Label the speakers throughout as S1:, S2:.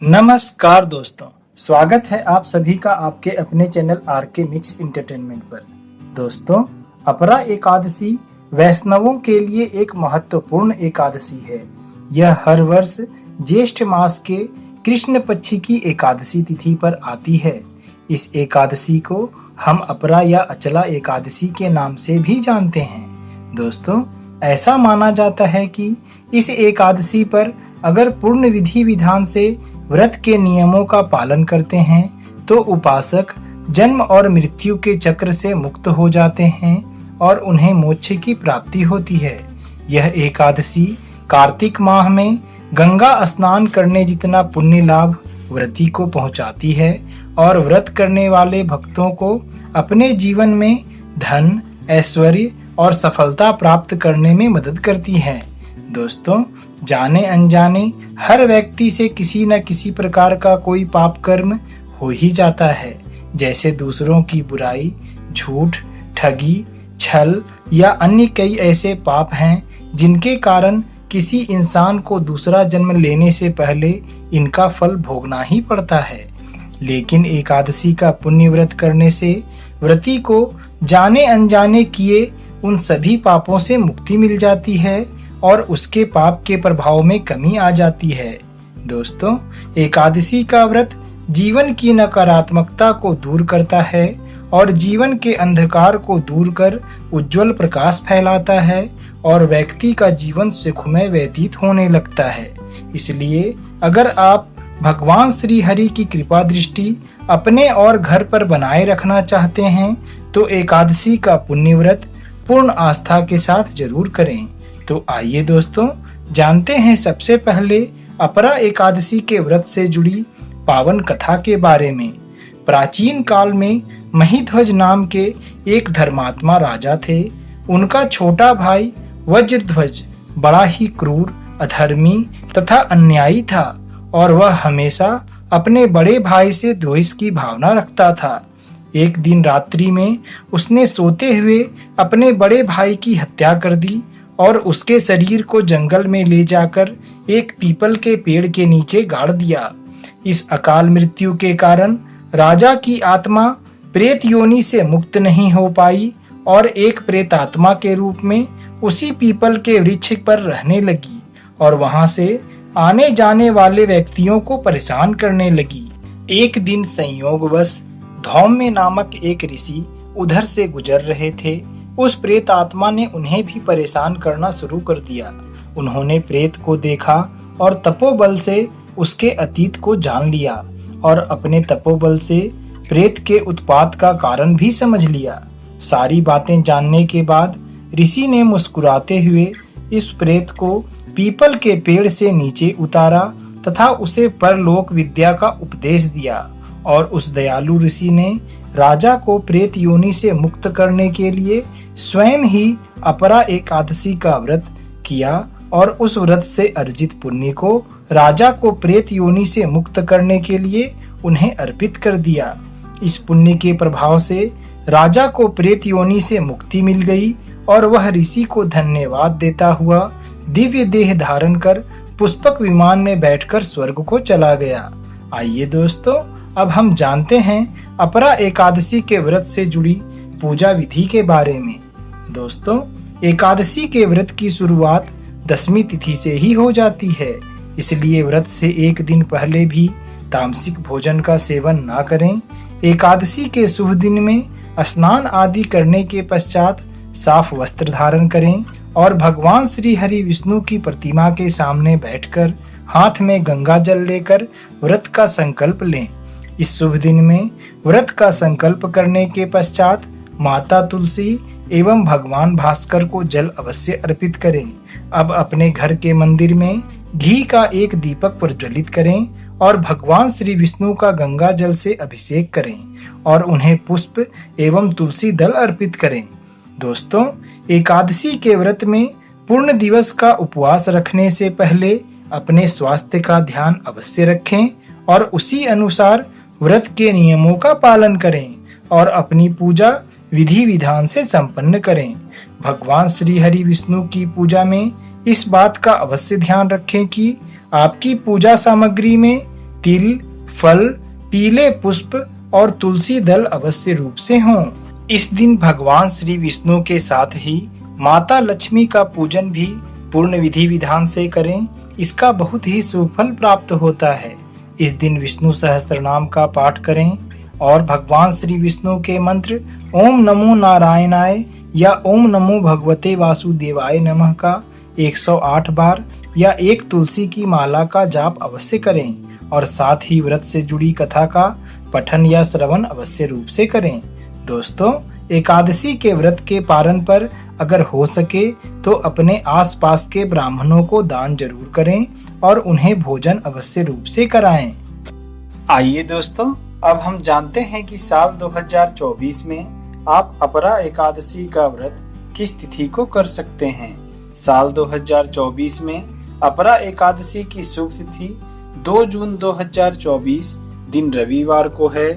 S1: नमस्कार दोस्तों, स्वागत है आप सभी का आपके अपने चैनल आरके मिक्स एंटरटेनमेंट पर। दोस्तों, अपरा एकादशी वैष्णवों के लिए एक महत्वपूर्ण एकादशी है। यह हर वर्ष ज्येष्ठ मास के कृष्ण पक्ष की एकादशी तिथि पर आती है। इस एकादशी को हम अपरा या अचला एकादशी के नाम से भी जानते हैं। दोस्तों, ऐसा माना जाता है कि इस एकादशी पर अगर पूर्ण विधि विधान से व्रत के नियमों का पालन करते हैं तो उपासक जन्म और मृत्यु के चक्र से मुक्त हो जाते हैं और उन्हें मोक्ष की प्राप्ति होती है। यह एकादशी कार्तिक माह में गंगा स्नान करने जितना पुण्य लाभ व्रती को पहुंचाती है और व्रत करने वाले भक्तों को अपने जीवन में धन, ऐश्वर्य और सफलता प्राप्त करने में मदद करती है। दोस्तों, जाने अनजाने हर व्यक्ति से किसी न किसी प्रकार का कोई पाप कर्म हो ही जाता है, जैसे दूसरों की बुराई, झूठ, ठगी, छल या अन्य कई ऐसे पाप हैं जिनके कारण किसी इंसान को दूसरा जन्म लेने से पहले इनका फल भोगना ही पड़ता है। लेकिन एकादशी का पुण्य व्रत करने से व्रती को जाने अनजाने किए उन सभी पापों से मुक्ति मिल जाती है और उसके पाप के प्रभाव में कमी आ जाती है। दोस्तों, एकादशी का व्रत जीवन की नकारात्मकता को दूर करता है और जीवन के अंधकार को दूर कर उज्जवल प्रकाश फैलाता है और व्यक्ति का जीवन सुखमय व्यतीत होने लगता है। इसलिए अगर आप भगवान श्री हरि की कृपा दृष्टि अपने और घर पर बनाए रखना चाहते हैं तो एकादशी का पुण्य व्रत पूर्ण आस्था के साथ जरूर करें। तो आइए दोस्तों, जानते हैं सबसे पहले अपरा एकादशी के व्रत से जुड़ी पावन कथा के बारे में। प्राचीन काल में महिध्वज नाम के एक धर्मात्मा राजा थे। उनका छोटा भाई वज्रध्वज बड़ा ही क्रूर, अधर्मी तथा अन्यायी था और वह हमेशा अपने बड़े भाई से द्वेष की भावना रखता था। एक दिन रात्रि में उसने सोते हुए अपने बड़े भाई की हत्या कर दी और उसके शरीर को जंगल में ले जाकर एक पीपल के पेड़ के नीचे गाड़ दिया। इस अकाल मृत्यु के कारण राजा की आत्मा प्रेत योनि से मुक्त नहीं हो पाई और एक प्रेतात्मा के रूप में उसी पीपल के वृक्ष पर रहने लगी और वहां से आने जाने वाले व्यक्तियों को परेशान करने लगी। एक दिन संयोगवश धौम्य नामक एक ऋषि उधर से गुजर रहे थे। उस प्रेत आत्मा ने उन्हें भी परेशान करना शुरू कर दिया। उन्होंने प्रेत को देखा और तपोबल से उसके अतीत को जान लिया और अपने तपोबल से प्रेत के उत्पात का कारण भी समझ लिया। सारी बातें जानने के बाद ऋषि ने मुस्कुराते हुए इस प्रेत को पीपल के पेड़ से नीचे उतारा तथा उसे परलोक विद्या का उपदेश दिया और उस दयालु ऋषि ने राजा को प्रेत योनि से मुक्त करने के लिए स्वयं ही अपरा एकादशी का व्रत किया और उस व्रत से अर्जित पुण्य को राजा को प्रेत योनि से मुक्त करने के लिए उन्हें अर्पित कर दिया। इस पुण्य के प्रभाव से राजा को प्रेत योनि से मुक्ति मिल गई और वह ऋषि को धन्यवाद देता हुआ दिव्य देह धारण कर पुष्पक विमान में बैठकर स्वर्ग को चला गया। आइए दोस्तों, अब हम जानते हैं अपरा एकादशी के व्रत से जुड़ी पूजा विधि के बारे में। दोस्तों, एकादशी के व्रत की शुरुआत दशमी तिथि से ही हो जाती है, इसलिए व्रत से एक दिन पहले भी तामसिक भोजन का सेवन ना करें। एकादशी के शुभ दिन में स्नान आदि करने के पश्चात साफ वस्त्र धारण करें और भगवान श्री हरि विष्णु की प्रतिमा के सामने बैठकर हाथ में गंगा जल लेकर व्रत का संकल्प लें। इस शुभ दिन में व्रत का संकल्प करने के पश्चात माता तुलसी एवं भगवान भास्कर को जल अवश्य अर्पित करें। अब अपने घर के मंदिर में घी का एक दीपक प्रज्वलित करें और भगवान श्री विष्णु का गंगा जल से अभिषेक करें और उन्हें पुष्प एवं तुलसी दल अर्पित करें। दोस्तों, एकादशी के व्रत में पूर्ण दिवस का उपवास रखने से पहले अपने स्वास्थ्य का ध्यान अवश्य रखें और उसी अनुसार व्रत के नियमों का पालन करें और अपनी पूजा विधि विधान से संपन्न करें। भगवान श्री हरि विष्णु की पूजा में इस बात का अवश्य ध्यान रखें कि आपकी पूजा सामग्री में तिल, फल, पीले पुष्प और तुलसी दल अवश्य रूप से हों। इस दिन भगवान श्री विष्णु के साथ ही माता लक्ष्मी का पूजन भी पूर्ण विधि विधान से करें। इसका बहुत ही शुभ फल प्राप्त होता है। इस दिन विष्णु सहस्त्रनाम का पाठ करें और भगवान श्री विष्णु के मंत्र ओम नमो नारायणाय या ओम नमो भगवते वासुदेवाय नमः का 108 बार या एक तुलसी की माला का जाप अवश्य करें और साथ ही व्रत से जुड़ी कथा का पठन या श्रवण अवश्य रूप से करें। दोस्तों, एकादशी के व्रत के पारण पर अगर हो सके तो अपने आसपास के ब्राह्मणों को दान जरूर करें और उन्हें भोजन अवश्य रूप से कराएं। आइए दोस्तों, अब हम जानते हैं कि साल 2024 में आप अपरा एकादशी का व्रत किस तिथि को कर सकते हैं। साल 2024 में अपरा एकादशी की शुभ तिथि 2 जून 2024 दिन रविवार को है,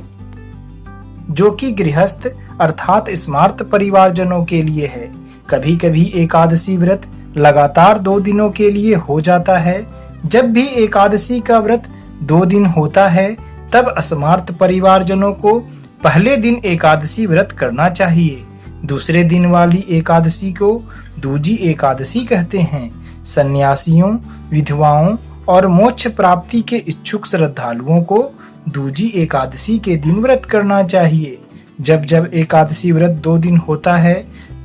S1: जो कि गृहस्थ अर्थात स्मार्त परिवारजनों के लिए है। कभी कभी एकादशी व्रत लगातार 2 दिनों के लिए हो जाता है। जब भी एकादशी का व्रत 2 दिन होता है तब अस्मार्त परिवारजनों को पहले दिन एकादशी व्रत करना चाहिए। दूसरे दिन वाली एकादशी को दूजी एकादशी कहते हैं। सन्यासियों, विधवाओं और मोक्ष प्राप्ति के इच्छुक श्रद्धालुओं को दूजी एकादशी के दिन व्रत करना चाहिए। जब जब एकादशी व्रत 2 दिन होता है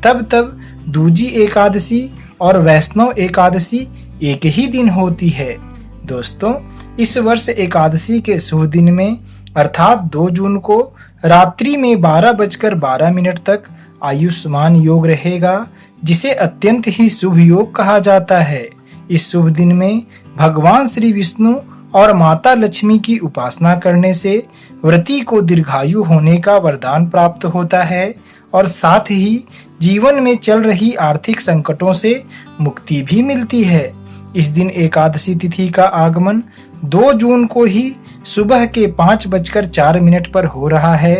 S1: तब तब दूजी एकादशी और वैष्णव एकादशी एक ही दिन होती है। दोस्तों, इस वर्ष एकादशी के शुभ दिन में अर्थात 2 जून को रात्रि में 12:12 तक आयुष्मान योग रहेगा, जिसे अत्यंत ही शुभ योग कहा जाता है। इस शुभ दिन में भगवान श्री विष्णु और माता लक्ष्मी की उपासना करने से व्रती को दीर्घायु होने का वरदान प्राप्त होता है और साथ ही जीवन में चल रही आर्थिक संकटों से मुक्ति भी मिलती है। इस दिन एकादशी तिथि का आगमन 2 जून को ही सुबह के 5:04 पर हो रहा है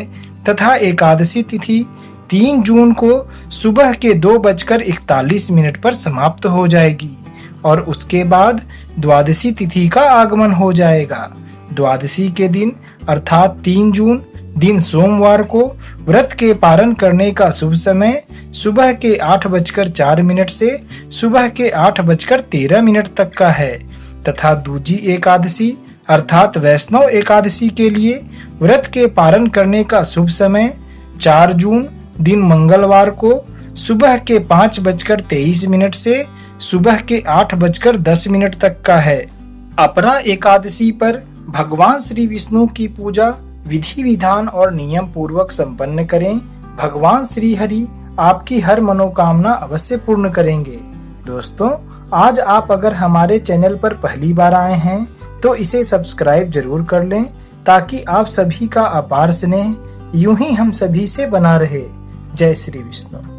S1: तथा एकादशी तिथि 3 जून को सुबह के 2:41 पर समाप्त हो जाएगी और उसके बाद द्वादशी तिथि का आगमन हो जाएगा। द्वादशी के दिन अर्थात 3 जून दिन सोमवार को व्रत के पारण करने का शुभ समय सुबह के 8:04 से सुबह के 8:13 तक का है तथा दूजी एकादशी अर्थात वैष्णव एकादशी के लिए व्रत के पारण करने का शुभ समय 4 जून दिन मंगलवार को सुबह के 5:23 से सुबह के 8:10 तक का है। अपरा एकादशी पर भगवान श्री विष्णु की पूजा विधि विधान और नियम पूर्वक संपन्न करें। भगवान श्री हरि आपकी हर मनोकामना अवश्य पूर्ण करेंगे। दोस्तों, आज आप अगर हमारे चैनल पर पहली बार आए हैं तो इसे सब्सक्राइब जरूर कर लें ताकि आप सभी का अपार स्नेह यूं ही हम सभी से बना रहे। जय श्री विष्णु।